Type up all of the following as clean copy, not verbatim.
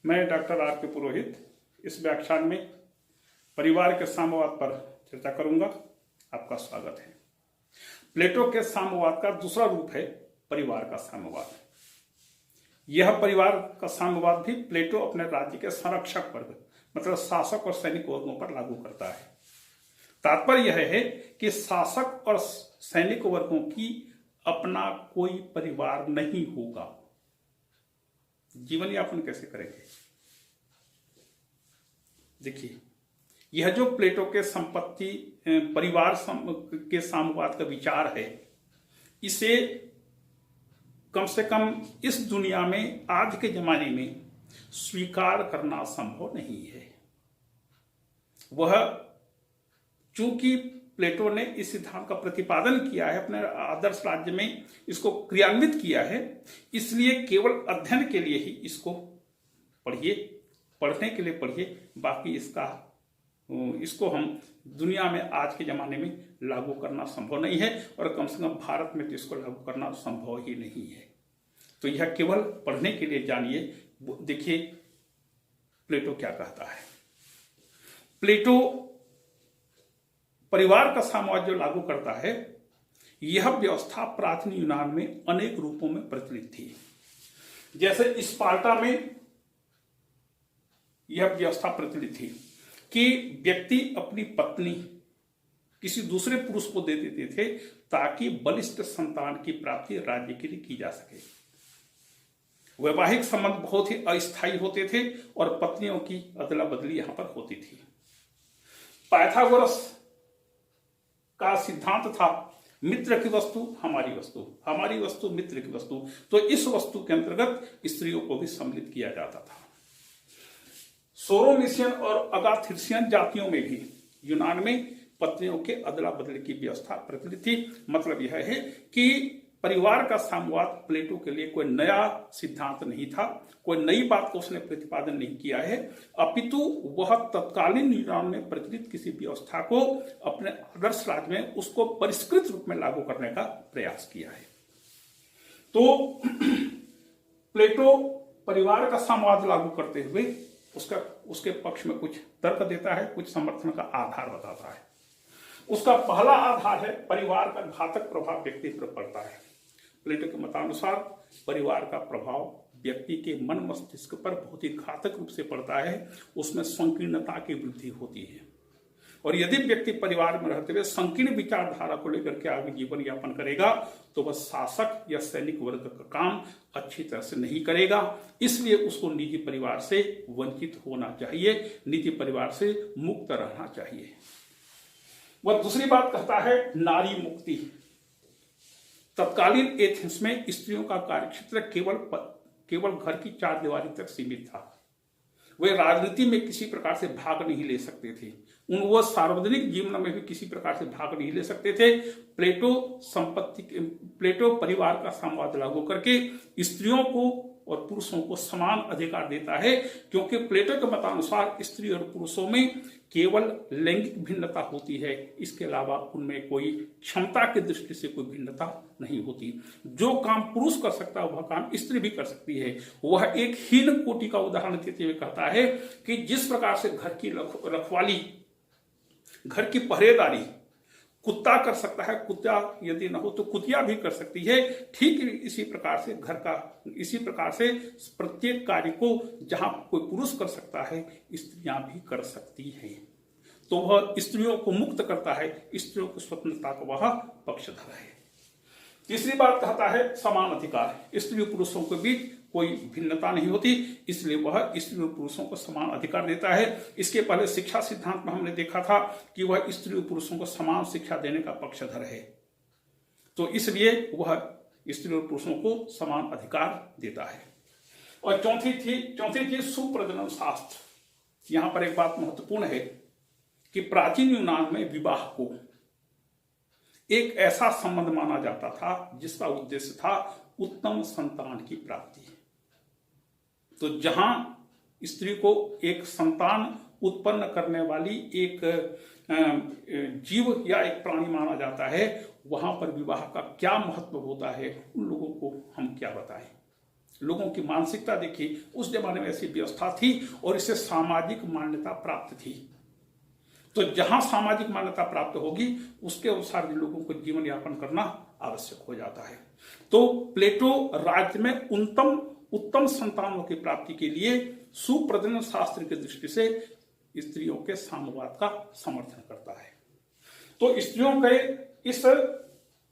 मैं doctor R के पुरोहित इस व्याख्यान में परिवार के साम्यवाद पर चर्चा करूंगा। आपका स्वागत है। प्लेटो के साम्यवाद का दूसरा रूप है परिवार का साम्यवाद। यह परिवार का साम्यवाद भी प्लेटो अपने राज्य के संरक्षक वर्ग मतलब शासक और सैनिक वर्गों पर लागू करता है। तात्पर्य यह है कि शासक और सैनिक वर्गों की अपना कोई परिवार नहीं होगा। जीवन यापन कैसे करेंगे? देखिए, यह जो प्लेटो के संपत्ति परिवार के साम्यवाद का विचार है, इसे कम से कम इस दुनिया में आज के जमाने में स्वीकार करना संभव नहीं है। वह चूंकि प्लेटो ने इस सिद्धांत का प्रतिपादन किया है, अपने आदर्श राज्य में इसको क्रियान्वित किया है, इसलिए केवल अध्ययन के लिए ही इसको पढ़िए, पढ़ने के लिए पढ़िए। बाकी इसको हम दुनिया में आज के जमाने में लागू करना संभव नहीं है और कम से कम भारत में तो इसको लागू करना संभव ही नहीं है। तो यह केवल पढ़ने के लिए जानिए। देखिए प्लेटो क्या कहता है। प्लेटो परिवार का साम्यवाद जो लागू करता है, यह व्यवस्था प्राचीन यूनान में अनेक रूपों में प्रचलित थी। जैसे स्पार्टा में यह व्यवस्था प्रचलित थी कि व्यक्ति अपनी पत्नी किसी दूसरे पुरुष को दे देते थे ताकि बलिष्ठ संतान की प्राप्ति राज्य के लिए की जा सके। वैवाहिक संबंध बहुत ही अस्थायी होते थे और पत्नियों की अदला बदली यहां पर होती थी। पाइथागोरस का सिद्धांत था मित्र की वस्तु हमारी वस्तु, हमारी वस्तु मित्र की वस्तु। तो इस वस्तु के अंतर्गत स्त्रियों को भी सम्मिलित किया जाता था। सोरोमिशियन और अगाथिर्सियन जातियों में भी यूनान में पत्नियों के अदला बदली की व्यवस्था प्रचलित थी। मतलब यह है कि परिवार का साम्यवाद प्लेटो के लिए कोई नया सिद्धांत नहीं था, कोई नई बात को उसने प्रतिपादन नहीं किया है, अपितु वह तत्कालीन यूनान में प्रचलित किसी व्यवस्था को अपने आदर्श राज्य में उसको परिष्कृत रूप में लागू करने का प्रयास किया है। तो प्लेटो परिवार का साम्यवाद लागू करते हुए उसके पक्ष में कुछ तर्क देता है, कुछ समर्थन का आधार बताता है। उसका पहला आधार है परिवार का घातक प्रभाव व्यक्ति पर पड़ता है। प्लेटो के मतानुसार परिवार का प्रभाव व्यक्ति के मन मस्तिष्क पर बहुत ही घातक रूप से पड़ता है। उसमें संकीर्णता की वृद्धि होती है और यदि व्यक्ति परिवार में रहते हुए संकीर्ण विचारधारा को लेकर के आगे जीवन यापन करेगा तो वह शासक या सैनिक वर्ग का काम अच्छी तरह से नहीं करेगा। इसलिए उसको निजी परिवार से वंचित होना चाहिए, निजी परिवार से मुक्त रहना चाहिए। वह दूसरी बात कहता है नारी मुक्ति। तत्कालीन एथेंस में स्त्रियों का कार्यक्षेत्र केवल घर की चार दीवारी तक सीमित था। वे राजनीति में किसी प्रकार से भाग नहीं ले सकते थे। वह सार्वजनिक जीवन में भी किसी प्रकार से भाग नहीं ले सकते थे। प्लेटो परिवार का साम्यवाद लागू करके स्त्रियों को और पुरुषों को समान अधिकार देता है, क्योंकि प्लेटो के मतानुसार स्त्री और पुरुषों में केवल लैंगिक भिन्नता होती है, इसके अलावा उनमें कोई क्षमता की दृष्टि से कोई भिन्नता नहीं होती। जो काम पुरुष कर सकता है वह काम स्त्री भी कर सकती है। वह एक हीन कोटि का उदाहरण देते हुए कहता है कि जिस प्रकार से घर की रखवाली, घर की पहरेदारी कुत्ता कर सकता है, कुत्ता यदि न हो तो कुतिया भी कर सकती है, ठीक इसी प्रकार से प्रत्येक कार्य को जहां कोई पुरुष कर सकता है स्त्रियां भी कर सकती हैं। तो वह स्त्रियों को मुक्त करता है, स्त्रियों की स्वतंत्रता को वह पक्षधर है। तीसरी बात कहता है समान अधिकार। स्त्री और पुरुषों के बीच कोई भिन्नता नहीं होती, इसलिए वह स्त्री और पुरुषों को समान अधिकार देता है। इसके पहले शिक्षा सिद्धांत में हमने देखा था कि वह स्त्री और पुरुषों को समान शिक्षा देने का पक्षधर है। तो इसलिए वह स्त्री और पुरुषों को समान अधिकार देता है। और चौथी थी सुप्रजनन शास्त्र। यहां पर एक बात महत्वपूर्ण है कि प्राचीन यूनान में विवाह को एक ऐसा संबंध माना जाता था जिसका उद्देश्य था उत्तम संतान की प्राप्ति। तो जहां स्त्री को एक संतान उत्पन्न करने वाली एक जीव या एक प्राणी माना जाता है, वहां पर विवाह का क्या महत्व होता है उन लोगों को हम क्या बताएं। लोगों की मानसिकता देखिए, उस जमाने में ऐसी व्यवस्था थी और इसे सामाजिक मान्यता प्राप्त थी। तो जहां सामाजिक मान्यता प्राप्त होगी उसके अनुसार लोगों को जीवन यापन करना आवश्यक हो जाता है। तो प्लेटो राज्य में उत्तम संतानों की प्राप्ति के लिए सुप्रजनन शास्त्र की दृष्टि से स्त्रियों के साम्यवाद का समर्थन करता है। तो स्त्रियों के इस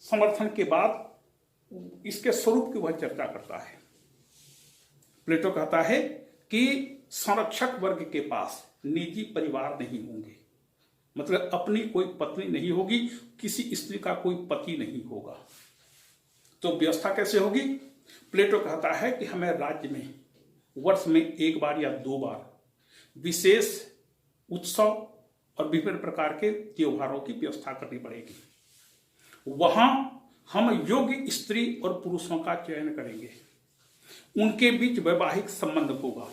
समर्थन के बाद इसके स्वरूप की वह चर्चा करता है। प्लेटो कहता है कि संरक्षक वर्ग के पास निजी परिवार नहीं होंगे, मतलब अपनी कोई पत्नी नहीं होगी, किसी स्त्री का कोई पति नहीं होगा। तो व्यवस्था कैसे होगी? प्लेटो कहता है कि हमें राज्य में वर्ष में एक बार या दो बार विशेष उत्सव और विभिन्न प्रकार के त्योहारों की व्यवस्था करनी पड़ेगी। वहां हम योग्य स्त्री और पुरुषों का चयन करेंगे, उनके बीच वैवाहिक संबंध होगा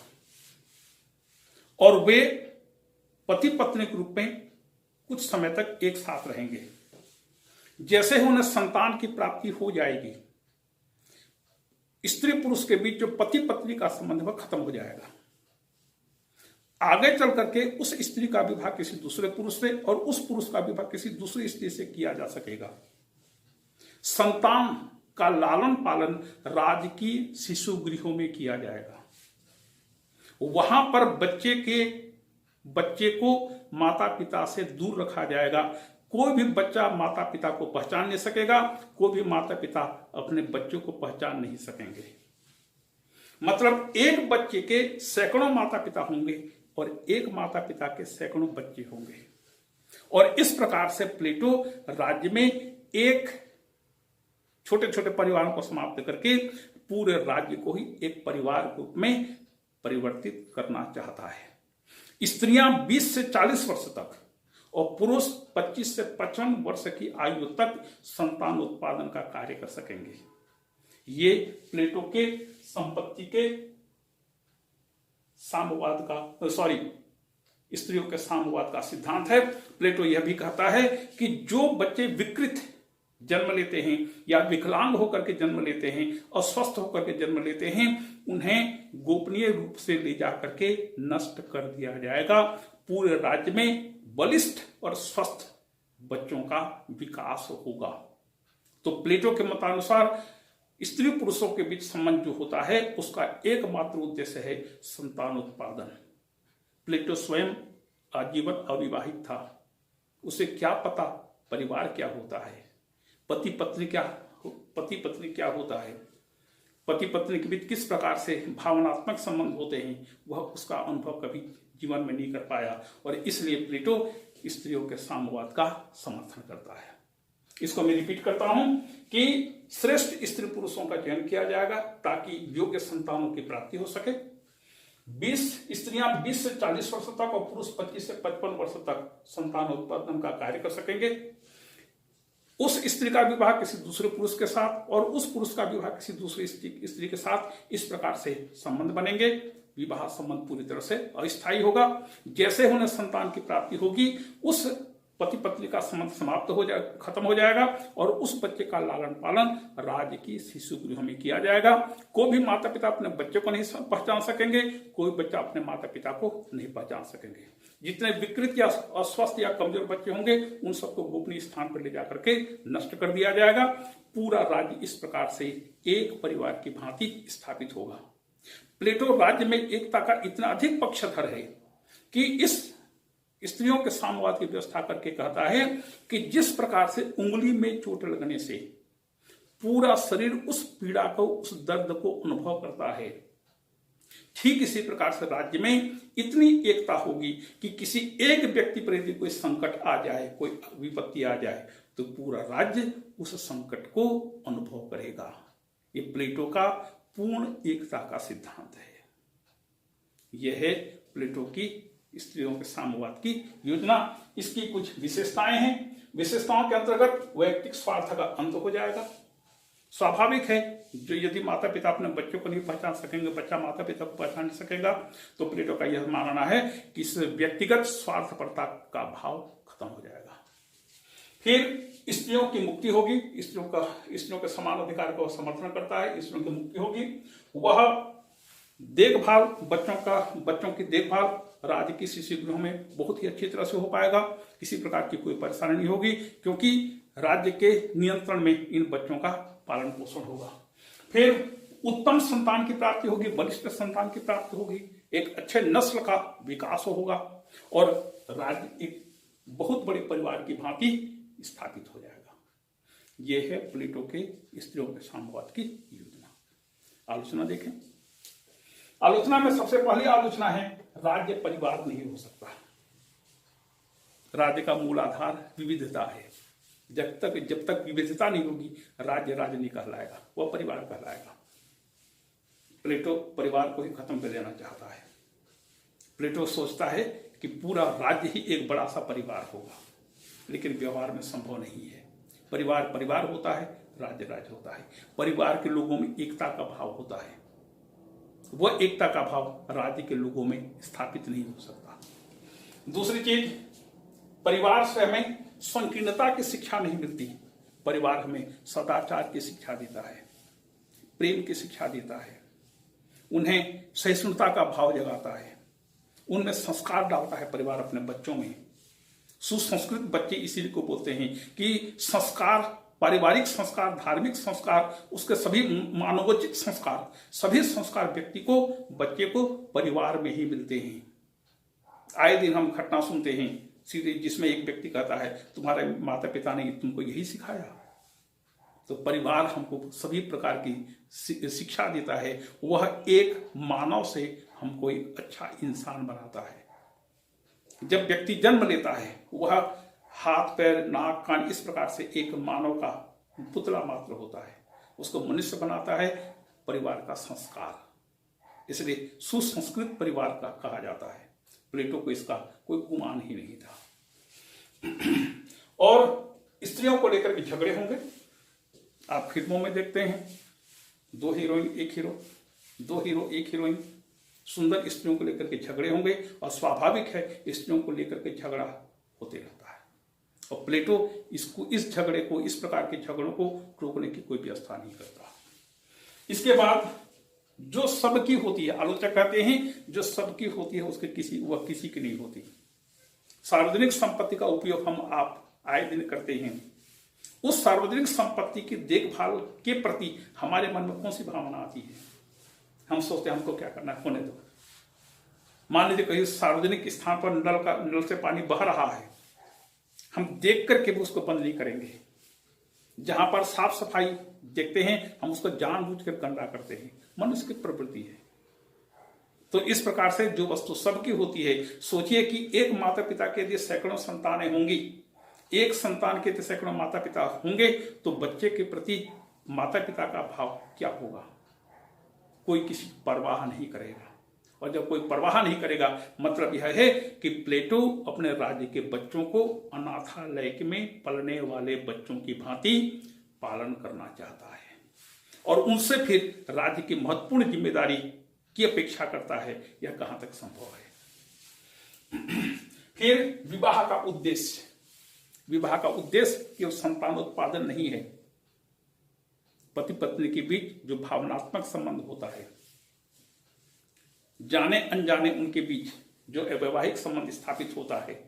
और वे पति पत्नी के रूप में कुछ समय तक एक साथ रहेंगे। जैसे ही उन्हें संतान की प्राप्ति हो जाएगी, स्त्री पुरुष के बीच जो पति पत्नी का संबंध वह खत्म हो जाएगा। आगे चल करके उस स्त्री का विवाह किसी दूसरे पुरुष से और उस पुरुष का विवाह किसी दूसरी स्त्री से किया जा सकेगा। संतान का लालन पालन राजकीय शिशु गृहों में किया जाएगा। वहां पर बच्चे को माता पिता से दूर रखा जाएगा। कोई भी बच्चा माता पिता को पहचान नहीं सकेगा, कोई भी माता पिता अपने बच्चों को पहचान नहीं सकेंगे। मतलब एक बच्चे के सैकड़ों माता पिता होंगे और एक माता पिता के सैकड़ों बच्चे होंगे। और इस प्रकार से प्लेटो राज्य में एक छोटे छोटे परिवारों को समाप्त करके पूरे राज्य को ही एक परिवार के रूप में परिवर्तित करना चाहता है। स्त्रियां 20 से 40 वर्ष तक और पुरुष 25 से 55 वर्ष की आयु तक संतान उत्पादन का कार्य कर सकेंगे। ये प्लेटो के संपत्ति के साम्यवाद का स्त्रियों के साम्यवाद का सिद्धांत है। प्लेटो यह भी कहता है कि जो बच्चे विकृत जन्म लेते हैं या विकलांग होकर के जन्म लेते हैं, अस्वस्थ होकर के जन्म लेते हैं, उन्हें गोपनीय रूप से ले जाकर के नष्ट कर दिया जाएगा। पूरे राज्य में बलिष्ठ और स्वस्थ बच्चों का विकास होगा। तो प्लेटो के मतानुसार स्त्री पुरुषों के बीच संबंध जो होता है उसका एकमात्र उद्देश्य है संतान उत्पादन। प्लेटो स्वयं आजीवन अविवाहित था, उसे क्या पता परिवार क्या होता है, पति पत्नी क्या होता है, पति पत्नी के बीच किस प्रकार से भावनात्मक संबंध होते हैं, वह उसका अनुभव कभी जीवन में नहीं कर पाया। और इसलिए प्लेटो स्त्रियों के साम्यवाद का समर्थन करता है। इसको मैं रिपीट करता हूं कि श्रेष्ठ स्त्री पुरुषों का चयन किया जाएगा ताकि योग्य संतानों की प्राप्ति हो सके। 20 स्त्रियां 20 से 40 वर्ष तक और पुरुष 25 से 55 वर्ष तक संतान उत्पादन का कार्य कर सकेंगे। उस स्त्री का विवाह किसी दूसरे पुरुष के साथ और उस पुरुष का विवाह किसी दूसरी स्त्री के साथ इस प्रकार से संबंध बनेंगे। विवाह संबंध पूरी तरह से अस्थायी होगा। जैसे उन्हें संतान की प्राप्ति होगी उस पति पत्नी का संबंध खत्म हो जाएगा और उस बच्चे का लालन पालन राज्य की शिशु गृह में किया जाएगा। कोई भी माता पिता अपने बच्चे को नहीं पहचान सकेंगे, कोई बच्चा अपने माता पिता को नहीं पहचान सकेंगे। जितने विकृत या अस्वस्थ या कमजोर बच्चे होंगे उन सबको गोपनीय स्थान पर ले जाकर के नष्ट कर दिया जाएगा। पूरा राज्य इस प्रकार से एक परिवार की भांति स्थापित होगा। प्लेटो राज्य में एकता का इतना अधिक पक्षधर है कि इस स्त्रियों के साम्यवाद की व्यवस्था करके कहता है कि जिस प्रकार से उंगली में चोट लगने से पूरा शरीर उस पीड़ा को, उस दर्द को अनुभव करता है, ठीक इसी प्रकार से राज्य में इतनी एकता होगी कि किसी एक व्यक्ति पर यदि कोई संकट आ जाए, कोई विपत्ति आ जाए, तो पूरा राज्य उस संकट को अनुभव करेगा। ये प्लेटो का पूर्ण एकता का सिद्धांत है। यह है प्लेटो की स्त्रियों के साम्यवाद की योजना। इसकी कुछ विशेषताएं हैं। विशेषताओं के अंतर्गत वैयक्तिक स्वार्थ का अंत हो जाएगा। स्वाभाविक है, जो यदि माता पिता अपने बच्चों को नहीं पहचान सकेंगे, बच्चा माता पिता को पहचान नहीं सकेगा, तो प्लेटो का यह मानना है कि इस व्यक्तिगत स्वार्थपरता का भाव खत्म हो जाएगा। फिर स्त्रियों की मुक्ति होगी, स्त्रियों के समान अधिकार का समर्थन करता है, स्त्रियों की मुक्ति होगी। वह देखभाल बच्चों की देखभाल राज्य की शिशु गृह में बहुत ही अच्छी तरह से हो पाएगा, किसी प्रकार की कोई परेशानी नहीं होगी, क्योंकि राज्य के नियंत्रण में इन बच्चों का पालन पोषण होगा। फिर उत्तम संतान की प्राप्ति होगी, बलिष्ठ संतान की प्राप्ति होगी, एक अच्छे नस्ल का विकास होगा और राज्य एक बहुत बड़े परिवार की भांति स्थापित हो जाएगा। यह है प्लेटो के स्त्रियों के साम्यवाद की योजना। आलोचना देखें। आलोचना में सबसे पहली आलोचना है राज्य परिवार नहीं हो सकता। राज्य का मूल आधार विविधता है। जब तक विविधता नहीं होगी राज्य नहीं कहलाएगा, वह परिवार कहलाएगा। प्लेटो परिवार को ही खत्म कर देना चाहता है। प्लेटो सोचता है कि पूरा राज्य ही एक बड़ा सा परिवार होगा, लेकिन व्यवहार में संभव नहीं है। परिवार होता है, राज्य होता है। परिवार के लोगों में एकता का भाव होता है, वह एकता का भाव राज्य के लोगों में स्थापित नहीं हो सकता। दूसरी चीज, परिवार से हमें संकीर्णता की शिक्षा नहीं मिलती। परिवार हमें सदाचार की शिक्षा देता है, प्रेम की शिक्षा देता है, उन्हें सहिष्णुता का भाव जगाता है, उनमें संस्कार डालता है परिवार अपने बच्चों में। सुसंस्कृत बच्चे इसीलिए को बोलते हैं कि संस्कार, पारिवारिक संस्कार, धार्मिक संस्कार, उसके सभी मानवोचित संस्कार, सभी संस्कार बच्चे को परिवार में ही मिलते हैं। आए दिन हम घटना सुनते हैं सीधे, जिसमें एक व्यक्ति कहता है तुम्हारे माता पिता ने तुमको यही सिखाया। तो परिवार हमको सभी प्रकार की शिक्षा देता है, वह एक मानव से हमको एक अच्छा इंसान बनाता है। जब व्यक्ति जन्म लेता है वह हाथ पैर नाक कान इस प्रकार से एक मानव का पुतला मात्र होता है, उसको मनुष्य बनाता है परिवार का संस्कार। इसलिए सुसंस्कृत परिवार का कहा जाता है। प्लेटो को इसका कोई गुमान ही नहीं था। और स्त्रियों को लेकर के झगड़े होंगे। आप फिल्मों में देखते हैं, 2 हीरोइन 1 हीरो, 2 हीरो 1 हीरोइन, सुंदर स्त्रियों को लेकर के झगड़े होंगे और स्वाभाविक है स्त्रियों को लेकर के झगड़ा होते रहता है। और प्लेटो इस झगड़े को, इस प्रकार के झगड़ों को रोकने की कोई व्यवस्था नहीं करता। इसके बाद जो सबकी होती है, आलोचक कहते हैं जो सबकी होती है वह किसी की नहीं होती। सार्वजनिक संपत्ति का उपयोग हम आप आए दिन करते हैं। उस सार्वजनिक संपत्ति की देखभाल के प्रति हमारे मन में कौन सी भावना आती है? हम सोचते हैं हमको क्या करना है, होने दो। मान लीजिए कहीं सार्वजनिक स्थान पर नल से पानी बह रहा है, हम देख करके भी उसको बंद नहीं करेंगे। जहां पर साफ सफाई देखते हैं हम उसको जानबूझकर गंदा करते हैं। मनुष्य की प्रवृत्ति है। तो इस प्रकार से जो वस्तु सबकी होती है, सोचिए कि एक माता पिता के यदि सैकड़ों संतानें होंगी, एक संतान के यदि सैकड़ों माता पिता होंगे, तो बच्चे के प्रति माता पिता का भाव क्या होगा? कोई किसी परवाह नहीं करेगा। और जब कोई परवाह नहीं करेगा, मतलब यह है कि प्लेटो अपने राज्य के बच्चों को अनाथालय में पलने वाले बच्चों की भांति पालन करना चाहता है और उनसे फिर राज्य की महत्वपूर्ण जिम्मेदारी की अपेक्षा करता है। यह कहां तक संभव है? फिर विवाह का उद्देश्य केवल संतानोत्पादन नहीं है। पति पत्नी के बीच जो भावनात्मक संबंध होता है, जाने अनजाने उनके बीच जो वैवाहिक संबंध स्थापित होता है,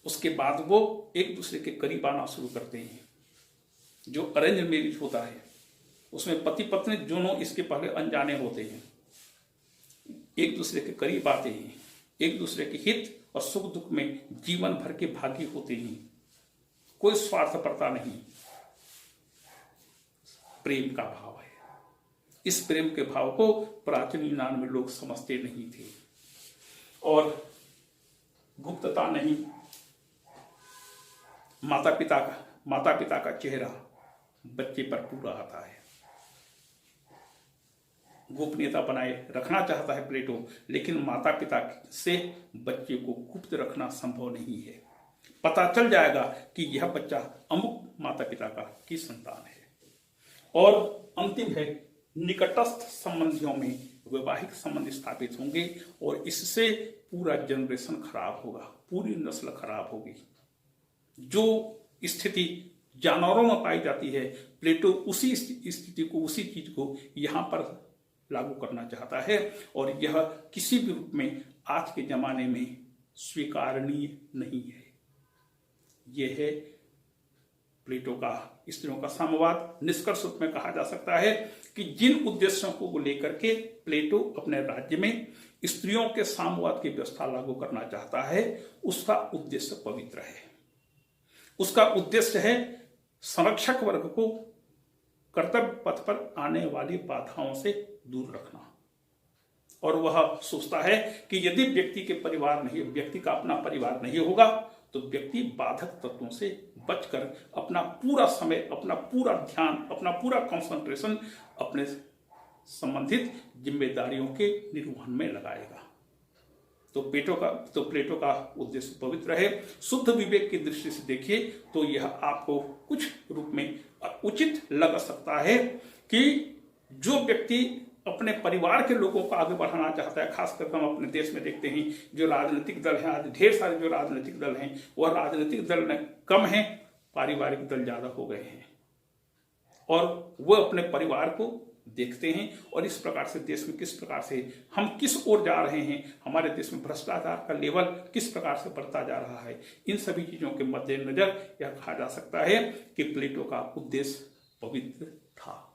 उसके बाद वो एक दूसरे के करीब आना शुरू करते हैं। जो अरेंज मैरिज होता है उसमें पति पत्नी दोनों इसके पहले अनजाने होते हैं, एक दूसरे के करीब आते हैं, एक दूसरे के हित और सुख दुख में जीवन भर के भागी होते हैं। कोई स्वार्थपरता नहीं, प्रेम का भाव है। इस प्रेम के भाव को प्राचीन यूनान में लोग समझते नहीं थे और गुप्तता नहीं। माता पिता का चेहरा बच्चे पर पूरा आता है। गोपनीयता बनाए रखना चाहता है प्लेटो, लेकिन माता पिता से बच्चे को गुप्त रखना संभव नहीं है। पता चल जाएगा कि यह बच्चा अमुक माता पिता की संतान है। और अंतिम है, निकटस्थ संबंधियों में वैवाहिक संबंध स्थापित होंगे और इससे पूरा जनरेशन खराब होगा, पूरी नस्ल खराब होगी। जो स्थिति जानवरों में पाई जाती है, प्लेटो उसी स्थिति को, उसी चीज को यहाँ पर लागू करना चाहता है और यह किसी भी रूप में आज के जमाने में स्वीकारणीय नहीं है। यह है प्लेटो का स्त्रियों का साम्यवाद। निष्कर्ष रूप में कहा जा सकता है कि जिन उद्देश्यों को लेकर के प्लेटो अपने राज्य में स्त्रियों के साम्यवाद की व्यवस्था लागू करना चाहता है, उसका उद्देश्य पवित्र है। उसका उद्देश्य है संरक्षक वर्ग को कर्तव्य पथ पर आने वाली बाधाओं से दूर रखना। और वह सोचता है कि यदि व्यक्ति के परिवार नहीं, व्यक्ति का अपना परिवार नहीं होगा तो व्यक्ति बाधक तत्वों से बचकर अपना पूरा समय, अपना पूरा ध्यान, अपना पूरा कंसंट्रेशन अपने संबंधित जिम्मेदारियों के निर्वहन में लगाएगा। तो प्लेटो का उद्देश्य पवित्र है। शुद्ध विवेक की दृष्टि से देखिए तो यह आपको कुछ रूप में उचित लग सकता है कि जो व्यक्ति अपने परिवार के लोगों को आगे बढ़ाना चाहता है, खासकर हम अपने देश में देखते हैं जो राजनीतिक दल हैं, आज ढेर सारे जो राजनीतिक दल हैं वह राजनीतिक दल कम हैं, पारिवारिक दल ज्यादा हो गए हैं और वह अपने परिवार को देखते हैं और इस प्रकार से देश में किस प्रकार से हम किस ओर जा रहे हैं, हमारे देश में भ्रष्टाचार का लेवल किस प्रकार से बढ़ता जा रहा है, इन सभी चीजों के मद्देनजर यह कहा जा सकता है कि प्लेटो का उद्देश्य पवित्र था।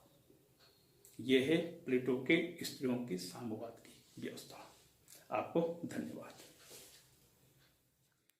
यह है प्लेटो के स्त्रियों की साम्यवाद की व्यवस्था। आपको धन्यवाद।